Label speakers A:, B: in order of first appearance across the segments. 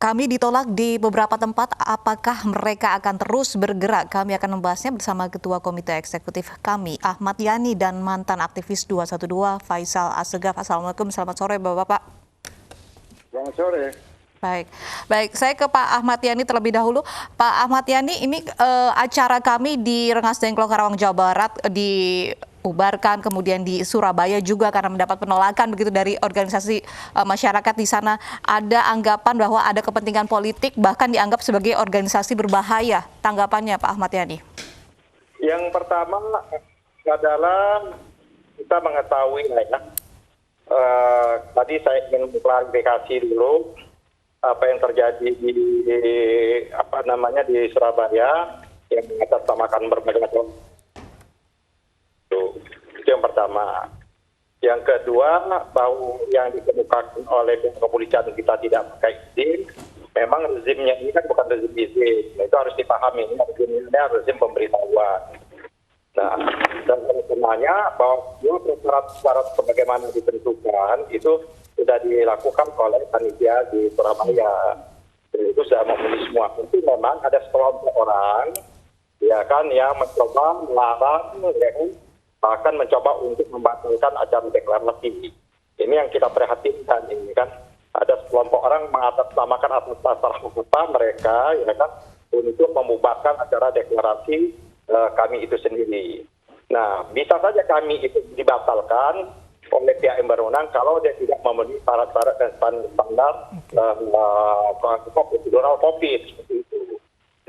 A: kami ditolak di beberapa tempat. Apakah mereka akan terus bergerak? Kami akan membahasnya bersama Ketua Komite Eksekutif kami, Ahmad Yani, dan mantan aktivis 212, Faisal Assegaf. Assalamualaikum, selamat sore Bapak-Bapak.
B: Selamat sore.
A: Baik, saya ke Pak Ahmad Yani terlebih dahulu. Pak Ahmad Yani, ini acara kami di Rengas Dengklok, Karawang, Jawa Barat dibubarkan, kemudian di Surabaya juga karena mendapat penolakan begitu dari organisasi masyarakat di sana. Ada anggapan bahwa ada kepentingan politik, bahkan dianggap sebagai organisasi berbahaya. Tanggapannya Pak Ahmad Yani?
B: Yang pertama adalah kita mengetahui tadi saya ingin klarifikasi dulu apa yang terjadi di Surabaya yang mengatasnamakan berbagai macam. Itu yang pertama. Yang kedua, bahwa yang dikemukakan oleh kepolisian kita tidak pakai izin, memang rezimnya ini kan bukan rezim izin. Itu harus dipahami, ini rezim pemberitahuan. Nah, dan sebenarnya bahwa syarat-syarat sebagaimana ditentukan itu sudah dilakukan oleh panitia di Surabaya. Itu sudah memenuhi semua. Itu memang ada sekelompok orang, ya kan, yang mencoba melarang, bahkan mencoba untuk membatalkan acara deklarasi. Ini yang kita perhatikan, ini kan ada sekelompok orang mengatasnamakan atas dasar hukum mereka, ya kan, untuk membubarkan acara deklarasi kami itu sendiri. Nah, bisa saja kami itu dibatalkan oleh pihak yang berwenang kalau dia tidak memenuhi syarat-syarat dan standar prosedural COVID seperti itu.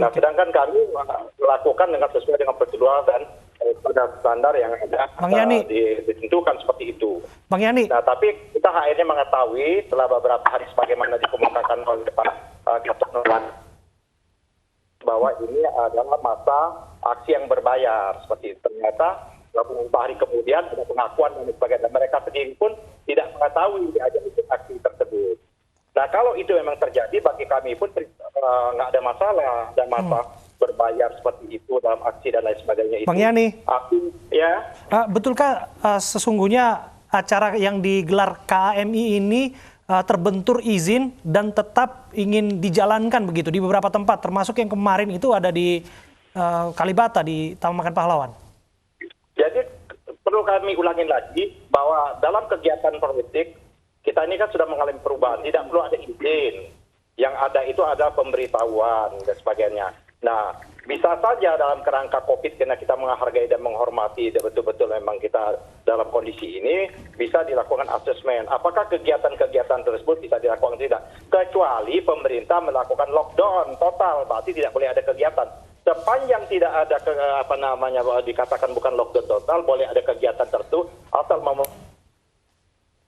B: Nah, sedangkan kami melakukan sesuai dengan prosedural dan standar yang ada ditentukan seperti itu.
C: Bang Yani.
B: Nah, tapi kita akhirnya mengetahui setelah beberapa hari sebagaimana dikemukakan oleh Pak Gatot Nurmantio bahwa ini adalah masa aksi yang berbayar seperti itu. Ternyata beberapa hari kemudian ada pengakuan dan sebagainya. Dan mereka sendiri pun tidak mengetahui diajak ikut aksi tersebut. Nah, kalau itu memang terjadi, bagi kami pun nggak ada masalah dan masa berbayar seperti itu dalam aksi dan lain sebagainya itu.
C: Bang Yani,
B: ya.
C: Betulkah sesungguhnya acara yang digelar KMI ini terbentur izin dan tetap ingin dijalankan begitu di beberapa tempat, termasuk yang kemarin itu ada di Kalibata di Taman Makan Pahlawan?
B: Jadi perlu kami ulangi lagi bahwa dalam kegiatan politik kita ini kan sudah mengalami perubahan, tidak perlu ada izin. Yang ada itu ada pemberitahuan dan sebagainya. Nah, bisa saja dalam kerangka COVID karena kita menghargai dan menghormati dan betul-betul memang kita dalam kondisi ini bisa dilakukan asesmen. Apakah kegiatan-kegiatan tersebut bisa dilakukan tidak? Kecuali pemerintah melakukan lockdown total, berarti tidak boleh ada kegiatan. Sepanjang tidak ada dikatakan bukan lockdown total, boleh ada kegiatan tertentu asal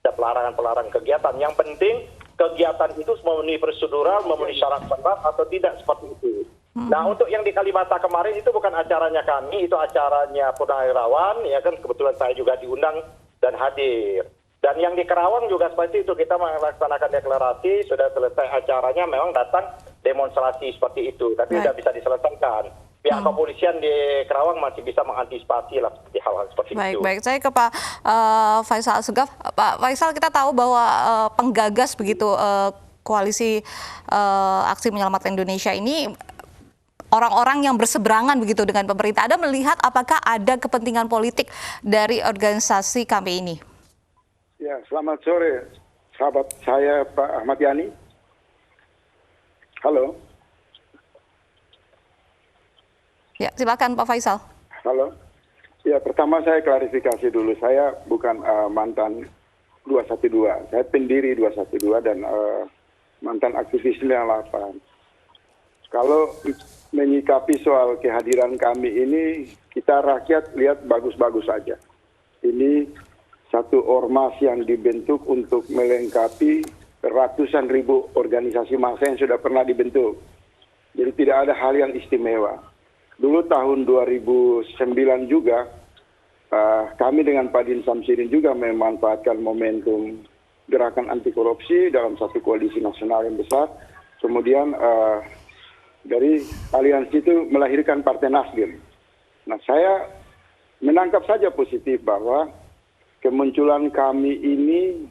B: ada pelarangan kegiatan. Yang penting kegiatan itu memenuhi prosedural, memenuhi syarat-syarat atau tidak seperti itu. Nah, untuk yang di Kalibata kemarin itu bukan acaranya kami, itu acaranya Purnawirawan, ya kan, kebetulan saya juga diundang dan hadir. Dan yang di Karawang juga seperti itu, kita melaksanakan deklarasi, sudah selesai acaranya, memang datang demonstrasi seperti itu, tapi sudah bisa diselesaikan. Pihak kepolisian di Karawang masih bisa mengantisipasi lah seperti hal-hal seperti itu.
A: Baik, saya ke Pak Faisal Assegaf. Pak Faisal, kita tahu bahwa penggagas begitu koalisi aksi menyelamatkan Indonesia ini orang-orang yang berseberangan begitu dengan pemerintah. Anda melihat apakah ada kepentingan politik dari organisasi kami ini?
D: Ya, selamat sore sahabat saya Pak Ahmad Yani. Halo.
A: Ya, silakan Pak Faisal.
D: Halo. Ya, pertama saya klarifikasi dulu. Saya bukan mantan 212. Saya pendiri 212 dan mantan aktivis 98. Kalau menyikapi soal kehadiran kami ini, kita rakyat lihat bagus-bagus saja. Ini satu ormas yang dibentuk untuk melengkapi ratusan ribu organisasi massa yang sudah pernah dibentuk. Jadi tidak ada hal yang istimewa. Dulu tahun 2009 juga, kami dengan Pak Din Samsudin juga memanfaatkan momentum gerakan anti korupsi dalam satu koalisi nasional yang besar. Kemudian dari aliansi itu melahirkan Partai Nasdem. Nah, saya menangkap saja positif bahwa kemunculan kami ini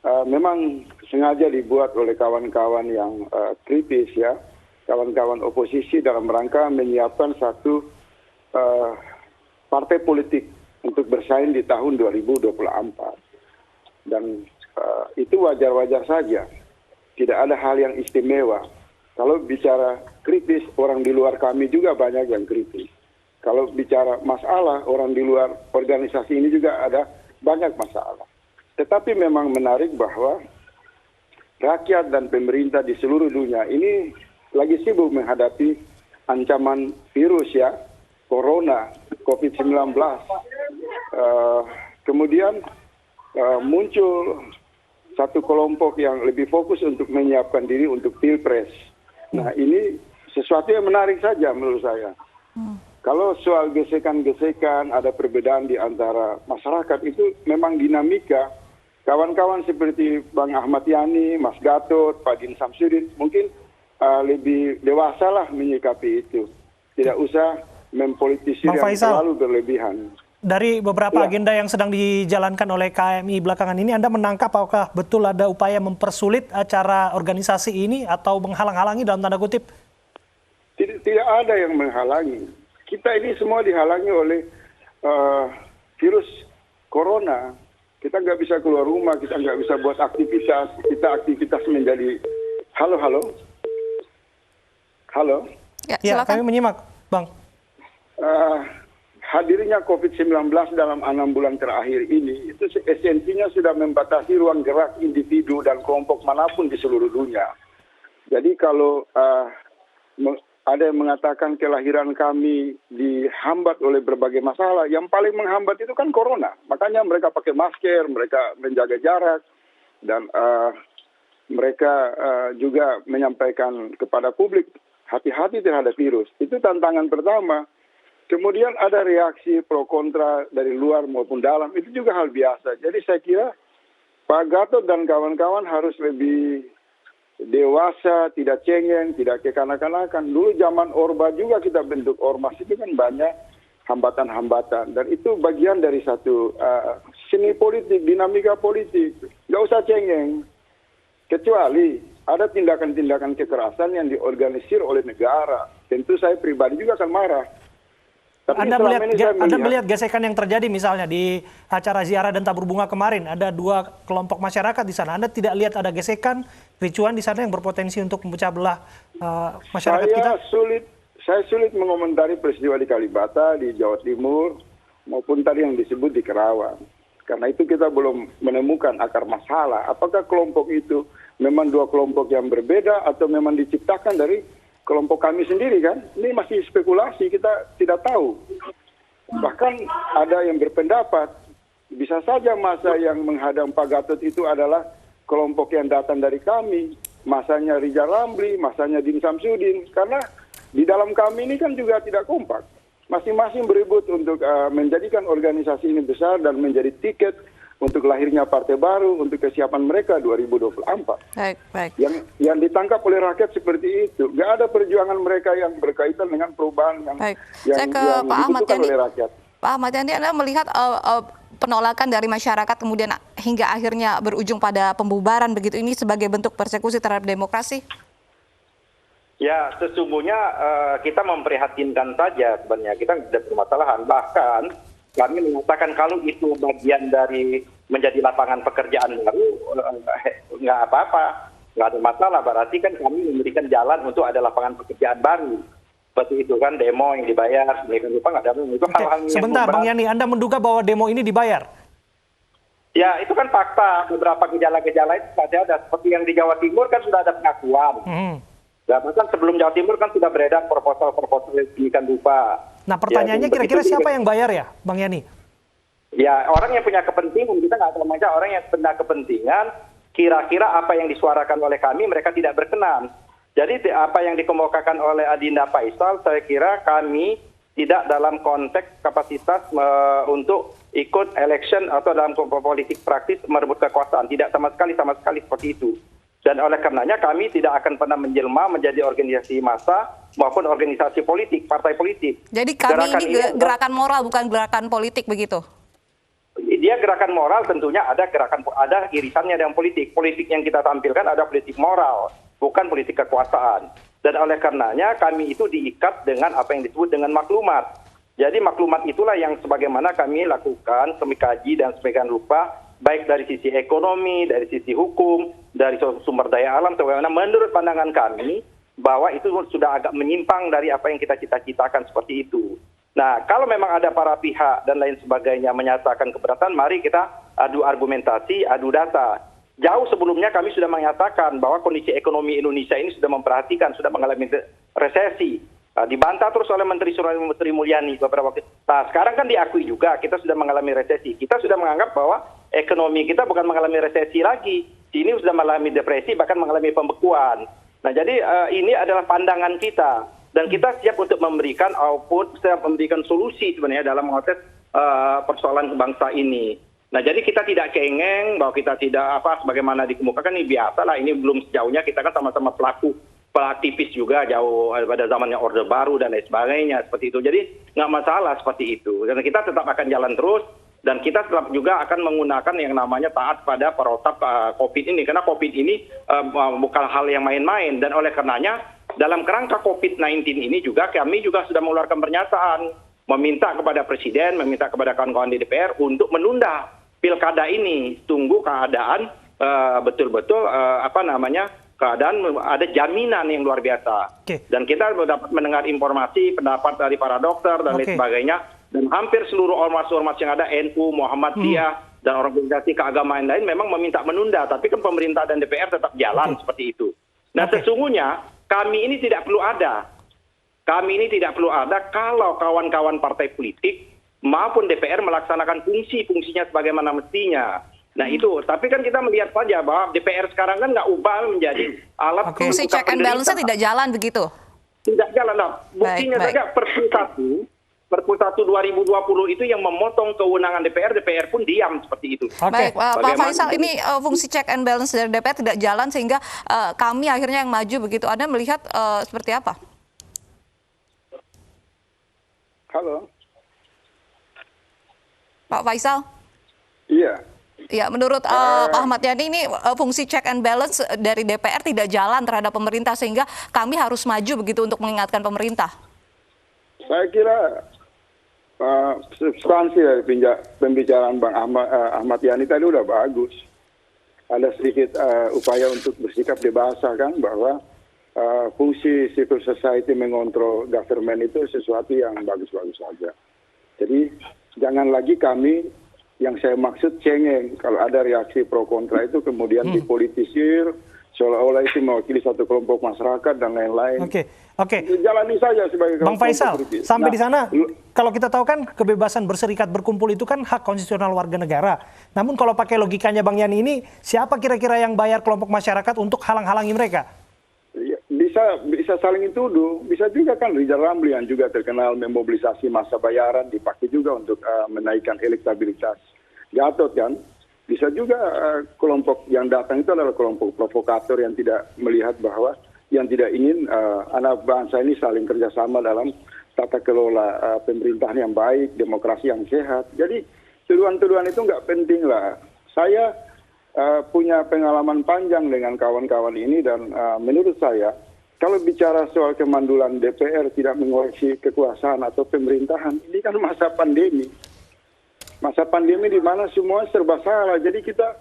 D: memang sengaja dibuat oleh kawan-kawan yang kritis ya, kawan-kawan oposisi dalam rangka menyiapkan satu partai politik untuk bersaing di tahun 2024. Dan itu wajar-wajar saja. Tidak ada hal yang istimewa. Kalau bicara kritis, orang di luar kami juga banyak yang kritis. Kalau bicara masalah, orang di luar organisasi ini juga ada banyak masalah. Tetapi memang menarik bahwa rakyat dan pemerintah di seluruh dunia ini lagi sibuk menghadapi ancaman virus ya, corona, COVID-19. Kemudian muncul satu kelompok yang lebih fokus untuk menyiapkan diri untuk pilpres. Nah ini sesuatu yang menarik saja menurut saya. Kalau soal gesekan-gesekan, ada perbedaan di antara masyarakat, itu memang dinamika. Kawan-kawan seperti Bang Ahmad Yani, Mas Gatot, Pak Din Samsudin, mungkin lebih dewasa lah menyikapi itu. Tidak usah mempolitisir yang terlalu berlebihan.
C: Dari beberapa agenda yang sedang dijalankan oleh KMI belakangan ini, Anda menangkap apakah betul ada upaya mempersulit acara organisasi ini atau menghalang-halangi dalam tanda kutip?
D: Tidak ada yang menghalangi. Kita ini semua dihalangi oleh virus corona. Kita nggak bisa keluar rumah, kita nggak bisa buat aktivitas. Kita aktivitas menjadi halo.
C: Ya, kami menyimak, Bang.
D: Hadirnya COVID-19 dalam 6 bulan terakhir ini, itu esensinya sudah membatasi ruang gerak individu dan kelompok manapun di seluruh dunia. Jadi kalau ada yang mengatakan kelahiran kami dihambat oleh berbagai masalah, yang paling menghambat itu kan corona. Makanya mereka pakai masker, mereka menjaga jarak, dan mereka juga menyampaikan kepada publik, hati-hati terhadap virus. Itu tantangan pertama. Kemudian ada reaksi pro kontra dari luar maupun dalam, itu juga hal biasa. Jadi saya kira Pak Gatot dan kawan-kawan harus lebih dewasa, tidak cengeng, tidak kekanak-kanakan. Dulu zaman Orba juga kita bentuk ormas, itu kan banyak hambatan-hambatan. Dan itu bagian dari satu seni politik, dinamika politik. Nggak usah cengeng. Kecuali ada tindakan-tindakan kekerasan yang diorganisir oleh negara. Tentu saya pribadi juga akan marah. Tapi
C: Anda melihat gesekan yang terjadi misalnya di acara ziarah dan tabur bunga kemarin, ada 2 kelompok masyarakat di sana. Anda tidak lihat ada gesekan, kericuan di sana yang berpotensi untuk memecah belah masyarakat kita?
D: Saya sulit mengomentari peristiwa di Kalibata, di Jawa Timur, maupun tadi yang disebut di Kerawang. Karena itu kita belum menemukan akar masalah. Apakah kelompok itu memang 2 kelompok yang berbeda atau memang diciptakan dari kelompok kami sendiri kan? Ini masih spekulasi, kita tidak tahu. Bahkan ada yang berpendapat, bisa saja masa yang menghadang Pak Gatot itu adalah kelompok yang datang dari kami. Masanya Rizal Ramli, masanya Din Samsudin. Karena di dalam kami ini kan juga tidak kompak. Masing-masing berebut untuk menjadikan organisasi ini besar dan menjadi tiket untuk lahirnya partai baru, untuk kesiapan mereka 2024.
A: Baik.
D: Yang ditangkap oleh rakyat seperti itu. Nggak ada perjuangan mereka yang berkaitan dengan perubahan yang dibutuhkan oleh rakyat.
A: Pak Ahmad Yani, Anda melihat penolakan dari masyarakat kemudian hingga akhirnya berujung pada pembubaran begitu, ini sebagai bentuk persekusi terhadap demokrasi?
B: Ya, sesungguhnya kita memprihatinkan saja sebenarnya. Kita tidak ada permasalahan. Bahkan kami mengatakan kalau itu bagian dari menjadi lapangan pekerjaan baru, nggak apa-apa, nggak ada masalah. Berarti kan kami memberikan jalan untuk ada lapangan pekerjaan baru. Seperti itu kan, demo yang dibayar, mereka lupa nggak ada. Itu hal-hal yang
C: sebentar, Bang Yani, Anda menduga bahwa demo ini dibayar?
B: Ya, itu kan fakta. Beberapa gejala-gejala itu ada. Seperti yang di Jawa Timur kan sudah ada pengakuan. Dan bahkan sebelum Jawa Timur kan sudah beredar proposal-proposal yang demikian rupa.
C: Nah, pertanyaannya ya, kira-kira siapa yang bayar ya, Bang Yani?
B: Ya, orang yang punya kepentingan. Kita nggak tahu macam orang yang punya kepentingan, kira-kira apa yang disuarakan oleh kami, mereka tidak berkenan. Jadi apa yang dikemukakan oleh Adinda Faisal, saya kira kami tidak dalam konteks kapasitas untuk ikut election atau dalam politik praktis merebut kekuasaan. Tidak sama sekali seperti itu. Dan oleh karenanya kami tidak akan pernah menjelma menjadi organisasi massa maupun organisasi politik, partai politik.
A: Jadi kami ini gerakan moral bukan gerakan politik begitu?
B: dia gerakan moral tentunya ada irisannya dengan politik. Politik yang kita tampilkan ada politik moral, bukan politik kekuasaan. Dan oleh karenanya kami itu diikat dengan apa yang disebut dengan maklumat. Jadi maklumat itulah yang sebagaimana kami lakukan, kami kaji dan sebagian rupa, baik dari sisi ekonomi, dari sisi hukum, dari sumber daya alam, sebagaimana menurut pandangan kami, bahwa itu sudah agak menyimpang dari apa yang kita cita-citakan seperti itu. Nah, kalau memang ada para pihak dan lain sebagainya menyatakan keberatan, mari kita adu argumentasi, adu data. Jauh sebelumnya kami sudah menyatakan bahwa kondisi ekonomi Indonesia ini sudah memperhatikan, sudah mengalami resesi. Dibantah terus oleh Menteri Mulyani beberapa waktu. Nah, sekarang kan diakui juga kita sudah mengalami resesi. Kita sudah menganggap bahwa ekonomi kita bukan mengalami resesi lagi. Ini sudah mengalami depresi, bahkan mengalami pembekuan. Nah, jadi ini adalah pandangan kita. Dan kita siap untuk memberikan output, siap memberikan solusi sebenarnya dalam mengatasi persoalan bangsa ini. Nah, jadi kita tidak kengeng bahwa kita tidak sebagaimana dikemukakan, ini biasa lah, ini belum sejauhnya, kita kan sama-sama pelaku aktivis juga jauh pada zamannya Orde Baru dan lain sebagainya seperti itu. Jadi nggak masalah seperti itu. Karena kita tetap akan jalan terus dan kita tetap juga akan menggunakan yang namanya taat pada protap COVID ini. Karena COVID ini bukan hal yang main-main, dan oleh karenanya dalam kerangka COVID-19 ini juga kami juga sudah mengeluarkan pernyataan meminta kepada Presiden, meminta kepada kawan-kawan di DPR untuk menunda pilkada ini, tunggu keadaan betul-betul keadaan ada jaminan yang luar biasa. Dan kita dapat mendengar informasi, pendapat dari para dokter dan lain sebagainya, dan hampir seluruh ormas-ormas yang ada, NU, Muhammadiyah, dan organisasi keagamaan lain memang meminta menunda, tapi kan pemerintah dan DPR tetap jalan seperti itu. Nah, sesungguhnya kami ini tidak perlu ada. Kami ini tidak perlu ada kalau kawan-kawan partai politik maupun DPR melaksanakan fungsinya sebagaimana mestinya. Nah itu, tapi kan kita melihat saja bahwa DPR sekarang kan nggak ubah menjadi alat
A: fungsi check and balance-nya tidak jalan begitu? Tidak jalan. Nah,
B: buktinya saja Perpu 1 2020 itu yang memotong kewenangan DPR pun diam seperti itu.
A: Baik, Pak Faisal, ini fungsi check and balance dari DPR tidak jalan sehingga kami akhirnya yang maju begitu. Anda melihat seperti apa?
D: Halo.
A: Pak Faisal?
D: Iya.
A: Ya, menurut Pak Ahmad Yani ini fungsi check and balance dari DPR tidak jalan terhadap pemerintah sehingga kami harus maju begitu untuk mengingatkan pemerintah.
D: Saya kira substansi dari pembicaraan Bang Ahmad Yani tadi udah bagus. Ada sedikit upaya untuk bersikap dewasa kan bahwa fungsi civil society mengontrol government itu sesuatu yang bagus-bagus saja. Jadi jangan lagi kami, yang saya maksud cengeng, kalau ada reaksi pro kontra itu kemudian dipolitisir, seolah-olah itu mewakili satu kelompok masyarakat dan lain-lain.
C: Oke.
D: Jalani saja sebagai
C: Bang Faisal, sampai di sana, kalau kita tahu kan kebebasan berserikat berkumpul itu kan hak konstitusional warga negara. Namun kalau pakai logikanya Bang Yani ini, siapa kira-kira yang bayar kelompok masyarakat untuk halang-halangi mereka?
D: Bisa saling tuduh, bisa juga kan Rizal Ramli yang juga terkenal memobilisasi massa bayaran dipakai juga untuk menaikkan elektabilitas Gatot kan. Bisa juga kelompok yang datang itu adalah kelompok provokator yang tidak melihat bahwa yang tidak ingin anak bangsa ini saling kerjasama dalam tata kelola pemerintahan yang baik, demokrasi yang sehat. Jadi tuduhan-tuduhan itu nggak penting lah. Saya punya pengalaman panjang dengan kawan-kawan ini dan menurut saya kalau bicara soal kemandulan DPR tidak mengoreksi kekuasaan atau pemerintahan, ini kan masa pandemi. Masa pandemi di mana semua serba salah. Jadi kita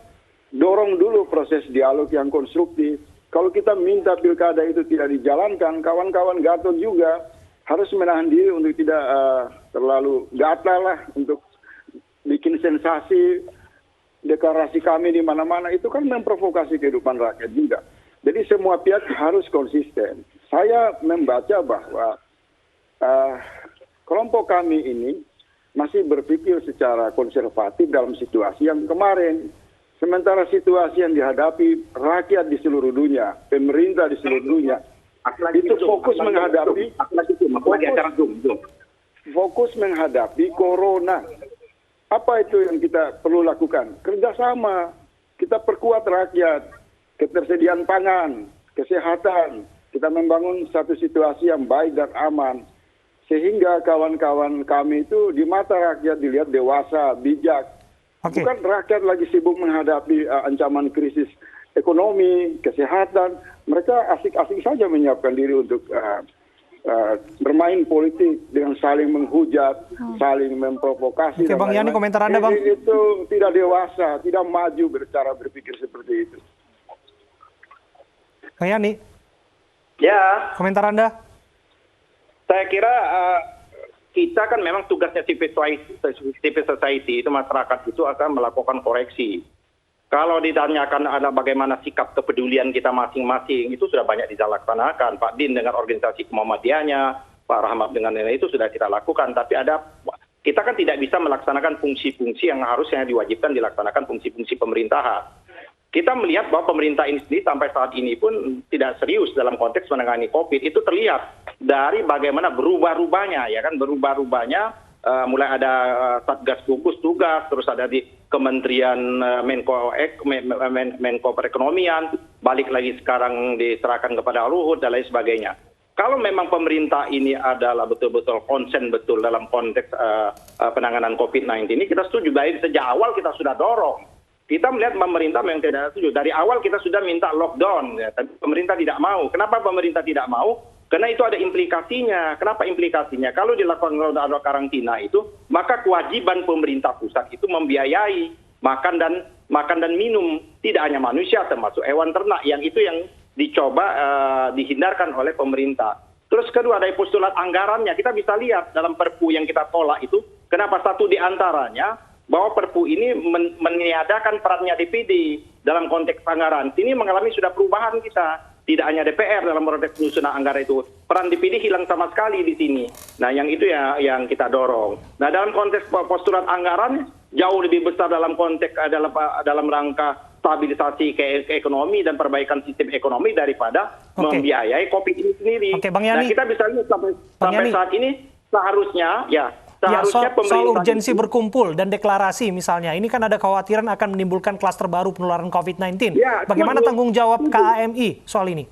D: dorong dulu proses dialog yang konstruktif. Kalau kita minta pilkada itu tidak dijalankan, kawan-kawan Gatot juga harus menahan diri untuk tidak terlalu gatal lah untuk bikin sensasi. Deklarasi kami di mana-mana itu kan memprovokasi kehidupan rakyat juga. Jadi semua pihak harus konsisten. Saya membaca bahwa kelompok kami ini masih berpikir secara konservatif dalam situasi yang kemarin. Sementara situasi yang dihadapi rakyat di seluruh dunia, pemerintah di seluruh dunia, itu fokus menghadapi corona. Apa itu yang kita perlu lakukan? Kerjasama. Kita perkuat rakyat, ketersediaan pangan, kesehatan. Kita membangun satu situasi yang baik dan aman. Sehingga kawan-kawan kami itu di mata rakyat dilihat dewasa, bijak.
C: Oke.
D: Bukan rakyat lagi sibuk menghadapi ancaman krisis ekonomi, kesehatan. Mereka asik-asik saja menyiapkan diri untuk bermain politik dengan saling menghujat, saling memprovokasi.
C: Oke,
D: dan
C: Bang Yani,
D: lain-lain.
C: komentar Anda, Bang.
D: Itu tidak dewasa, tidak maju cara berpikir seperti itu.
C: Bang Yani,
B: Ya,
C: komentar Anda?
B: saya kira kita kan memang tugasnya civil society itu masyarakat itu akan melakukan koreksi. Kalau ditanyakan ada bagaimana sikap kepedulian kita masing-masing, itu sudah banyak dilaksanakan. Pak Din dengan organisasi Muhammadiyahnya, Pak Rahmat dengan lain itu sudah kita lakukan. Tapi kita kan tidak bisa melaksanakan fungsi-fungsi yang harusnya diwajibkan dilaksanakan fungsi-fungsi pemerintahan. Kita melihat bahwa pemerintah ini sendiri sampai saat ini pun tidak serius dalam konteks menangani COVID. Itu terlihat dari bagaimana berubah-ubahnya, ya kan, berubah-ubahnya. Mulai ada Satgas gugus tugas, terus ada di Kementerian Menko Perekonomian, balik lagi sekarang diserahkan kepada Luhut dan lain sebagainya. Kalau memang pemerintah ini adalah betul-betul konsen betul dalam konteks penanganan COVID-19 ini, kita setuju. Baik sejak awal kita sudah dorong. Kita melihat pemerintah memang tidak setuju. Dari awal kita sudah minta lockdown, ya, tapi pemerintah tidak mau. Kenapa pemerintah tidak mau? Karena itu ada implikasinya. Kenapa implikasinya? Kalau dilakukan karantina itu, maka kewajiban pemerintah pusat itu membiayai makan dan minum. Tidak hanya manusia, termasuk hewan ternak. Yang itu yang dicoba dihindarkan oleh pemerintah. Terus kedua, dari postulat anggarannya, kita bisa lihat dalam perpu yang kita tolak itu, kenapa satu di antaranya, bahwa perpu ini meniadakan perannya DPD dalam konteks anggaran. Ini mengalami sudah perubahan kita. Tidak hanya DPR dalam konteks penyusunan anggaran itu. Peran DPD hilang sama sekali di sini. Nah, yang itu ya yang kita dorong. Nah, dalam konteks postulat anggaran jauh lebih besar dalam konteks dalam rangka stabilisasi ekonomi dan perbaikan sistem ekonomi daripada membiayai COVID ini sendiri.
C: Bang Yani.
B: Nah, kita bisa lihat sampai saat ini seharusnya
C: soal urgensi berkumpul dan deklarasi misalnya, ini kan ada kekhawatiran akan menimbulkan klaster baru penularan COVID-19.
B: Ya,
C: bagaimana tanggung jawab KAMI soal ini?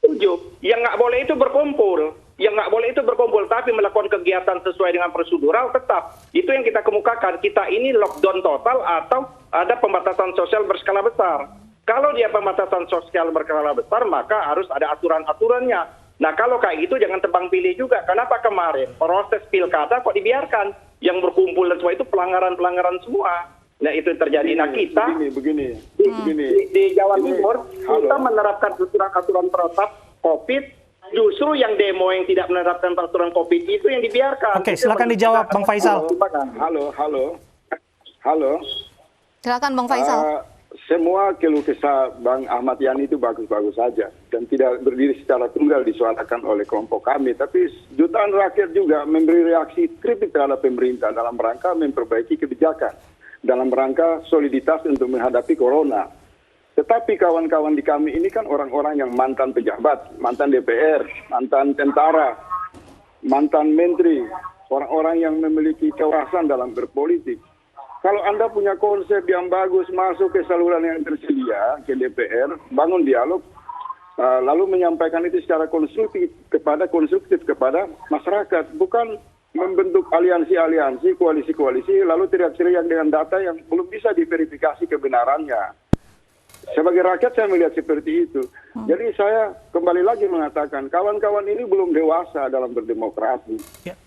B: Setuju. Yang nggak boleh itu berkumpul. Tapi melakukan kegiatan sesuai dengan prosedural tetap. Itu yang kita kemukakan. Kita ini lockdown total atau ada pembatasan sosial berskala besar. Kalau dia pembatasan sosial berskala besar, maka harus ada aturan-aturannya. Nah, kalau kayak gitu jangan tebang pilih juga. Kenapa kemarin proses pilkada kok dibiarkan? Yang berkumpul dan semua itu pelanggaran-pelanggaran semua. Nah, itu terjadi. Nah, kita
D: begini.
B: Di Jawa Timur, kita menerapkan aturan protap COVID. Justru yang demo yang tidak menerapkan peraturan COVID itu yang dibiarkan.
C: Oke, silakan dijawab, Bang Faisal.
D: Halo.
A: Silakan, Bang Faisal.
D: Semua keluh kesah Bang Ahmad Yani itu bagus-bagus saja dan tidak berdiri secara tunggal disuarakan oleh kelompok kami, tapi jutaan rakyat juga memberi reaksi kritik terhadap pemerintah dalam rangka memperbaiki kebijakan, dalam rangka soliditas untuk menghadapi corona. Tetapi kawan-kawan di kami ini kan orang-orang yang mantan pejabat, mantan DPR, mantan tentara, mantan menteri, orang-orang yang memiliki kewawasan dalam berpolitik. Kalau Anda punya konsep yang bagus, masuk ke saluran yang tersedia, ke DPR, bangun dialog, lalu menyampaikan itu secara konstruktif kepada masyarakat. Bukan membentuk aliansi-aliansi, koalisi-koalisi, lalu teriak-teriak dengan data yang belum bisa diverifikasi kebenarannya. Sebagai rakyat saya melihat seperti itu. Jadi saya kembali lagi mengatakan, kawan-kawan ini belum dewasa dalam berdemokrasi.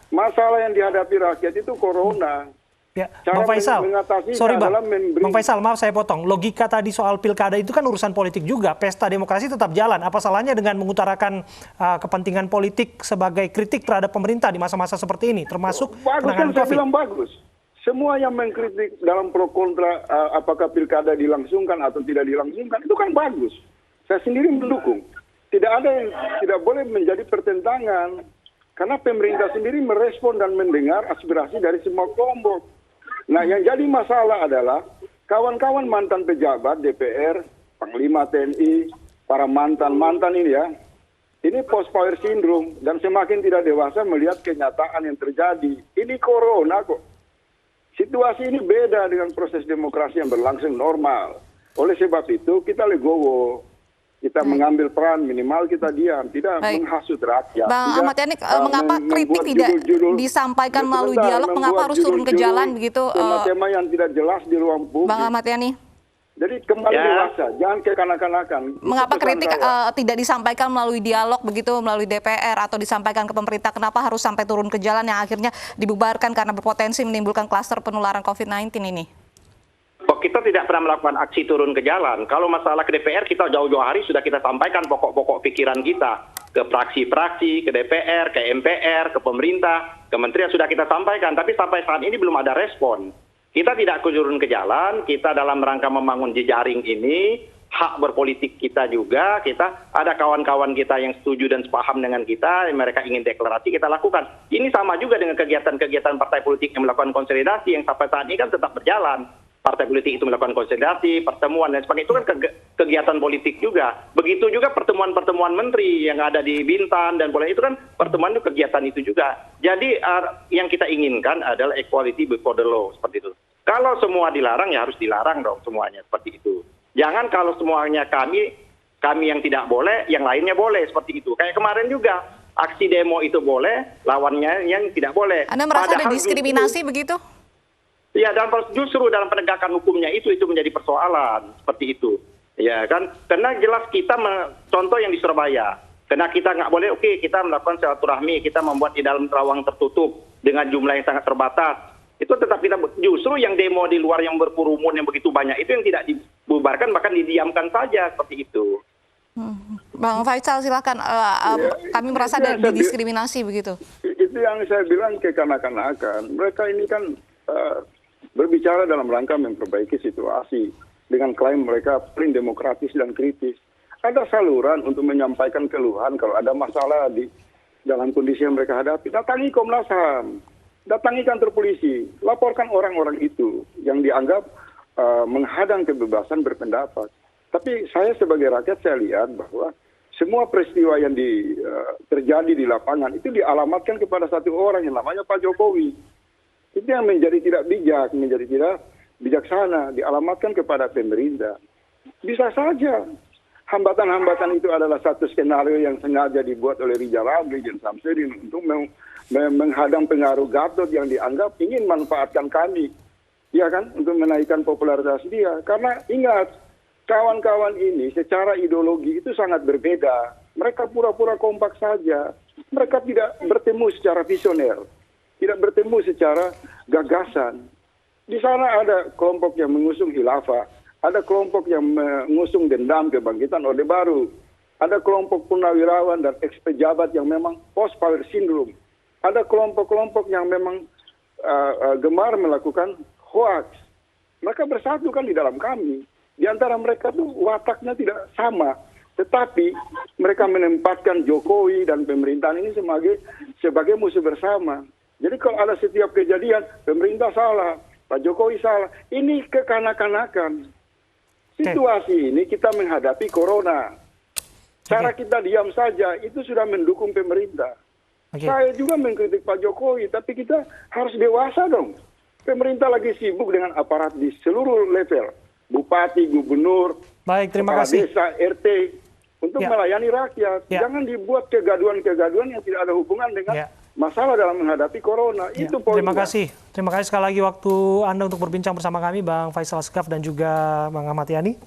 D: Masalah yang dihadapi rakyat itu corona.
C: Ya, Bang Faisal, sorry Bang Faisal, maaf saya potong. Logika tadi soal pilkada itu kan urusan politik juga. Pesta demokrasi tetap jalan. Apa salahnya dengan mengutarakan kepentingan politik sebagai kritik terhadap pemerintah di masa-masa seperti ini, termasuk penanganan COVID?
D: Saya bilang bagus. Semua yang mengkritik dalam pro kontra apakah pilkada dilangsungkan atau tidak dilangsungkan itu kan bagus. Saya sendiri mendukung. Tidak ada yang tidak boleh menjadi pertentangan. Karena pemerintah sendiri merespon dan mendengar aspirasi dari semua kelompok. Nah, yang jadi masalah adalah kawan-kawan mantan pejabat DPR, Panglima TNI, para mantan-mantan ini ya, ini post power syndrome dan semakin tidak dewasa melihat kenyataan yang terjadi. Ini corona kok. Situasi ini beda dengan proses demokrasi yang berlangsung normal. Oleh sebab itu kita legowo. Kita mengambil peran, minimal kita diam, tidak
A: Baik.
D: menghasut rakyat.
A: Bang
D: tidak,
A: Ahmad Yani, mengapa kritik
D: membuat
A: tidak
D: judul-judul-
A: disampaikan melalui
D: Sebentar,
A: dialog? Mengapa
D: membuat
A: harus turun ke
D: judul-judul
A: jalan begitu,
D: tema-tema yang tidak jelas di ruang publik.
A: Bang Ahmad Yani?
D: Jadi kembali
B: Ya.
D: dewasa, jangan kekanak-kanakan.
A: Mengapa
D: Itu pesan
A: kritik
D: saya.
A: tidak disampaikan melalui dialog begitu, melalui DPR atau disampaikan ke pemerintah? Kenapa harus sampai turun ke jalan yang akhirnya dibubarkan karena berpotensi menimbulkan klaster penularan COVID-19 ini?
B: Kok kita tidak pernah melakukan aksi turun ke jalan? Kalau masalah ke DPR, kita jauh-jauh hari sudah kita sampaikan pokok-pokok pikiran kita. Ke fraksi-fraksi, ke DPR, ke MPR, ke pemerintah, kementerian sudah kita sampaikan. Tapi sampai saat ini belum ada respon. Kita tidak turun ke jalan, kita dalam rangka membangun jejaring ini, hak berpolitik kita juga, kita ada kawan-kawan kita yang setuju dan sepaham dengan kita, mereka ingin deklarasi, kita lakukan. Ini sama juga dengan kegiatan-kegiatan partai politik yang melakukan konsolidasi, yang sampai saat ini kan tetap berjalan. Partai politik itu melakukan konsolidasi, pertemuan dan sebagainya, itu kan kegiatan politik juga. Begitu juga pertemuan-pertemuan menteri yang ada di Bintan dan boleh itu kan pertemuan itu kegiatan itu juga. Jadi yang kita inginkan adalah equality before the law, seperti itu. Kalau semua dilarang ya harus dilarang dong semuanya, seperti itu. Jangan kalau semuanya kami yang tidak boleh, yang lainnya boleh, seperti itu. Kayak kemarin juga aksi demo itu boleh, lawannya yang tidak boleh.
A: Anda merasa ada
B: Padahal
A: diskriminasi begitu?
B: Ya, dan justru dalam penegakan hukumnya itu menjadi persoalan seperti itu, ya kan? Karena jelas kita contoh yang di Surabaya, karena kita nggak boleh, oke, kita melakukan silaturahmi, kita membuat di dalam ruang tertutup dengan jumlah yang sangat terbatas. Itu tetap kita justru yang demo di luar yang berkerumun yang begitu banyak itu yang tidak dibubarkan bahkan didiamkan saja seperti itu.
A: Bang Faisal silakan. Kami merasa ada didiskriminasi begitu.
D: Itu yang saya bilang kekanak-kanakan. Mereka ini kan berbicara dalam rangka memperbaiki situasi dengan klaim mereka paling demokratis dan kritis. Ada saluran untuk menyampaikan keluhan kalau ada masalah di dalam kondisi yang mereka hadapi. Datangi Komnas HAM, datangi kantor polisi, laporkan orang-orang itu yang dianggap menghadang kebebasan berpendapat. Tapi saya sebagai rakyat saya lihat bahwa semua peristiwa yang terjadi di lapangan itu dialamatkan kepada satu orang yang namanya Pak Jokowi. Itu yang menjadi tidak bijak, menjadi tidak bijaksana, dialamatkan kepada pemerintah. Bisa saja hambatan-hambatan itu adalah satu skenario yang sengaja dibuat oleh Rizal Ramli dan Samsudin untuk menghadang pengaruh Gatot yang dianggap ingin manfaatkan kami, ya kan, untuk menaikkan popularitas dia. Karena ingat, kawan-kawan ini secara ideologi itu sangat berbeda. Mereka pura-pura kompak saja. Mereka tidak bertemu secara visioner. Tidak bertemu secara gagasan. Di sana ada kelompok yang mengusung khilafah, ada kelompok yang mengusung dendam kebangkitan Orde Baru, ada kelompok purnawirawan dan ex-pejabat yang memang post-power syndrome, ada kelompok-kelompok yang memang gemar melakukan hoax. Mereka bersatu kan di dalam kami. Di antara mereka tuh wataknya tidak sama, tetapi mereka menempatkan Jokowi dan pemerintahan ini sebagai musuh bersama. Jadi kalau ada setiap kejadian, pemerintah salah, Pak Jokowi salah. Ini kekanak-kanakan. Situasi ini kita menghadapi corona. Cara kita diam saja, itu sudah mendukung pemerintah. Saya juga mengkritik Pak Jokowi, tapi kita harus dewasa dong. Pemerintah lagi sibuk dengan aparat di seluruh level. Bupati, gubernur,
C: kepala
D: desa, RT, untuk melayani rakyat. Jangan dibuat kegaduhan-kegaduhan yang tidak ada hubungan dengan masalah dalam menghadapi corona. Itu poinnya.
C: Terima kasih sekali lagi waktu Anda untuk berbincang bersama kami, Bang Faisal Asgaf dan juga Bang Ahmad Yani.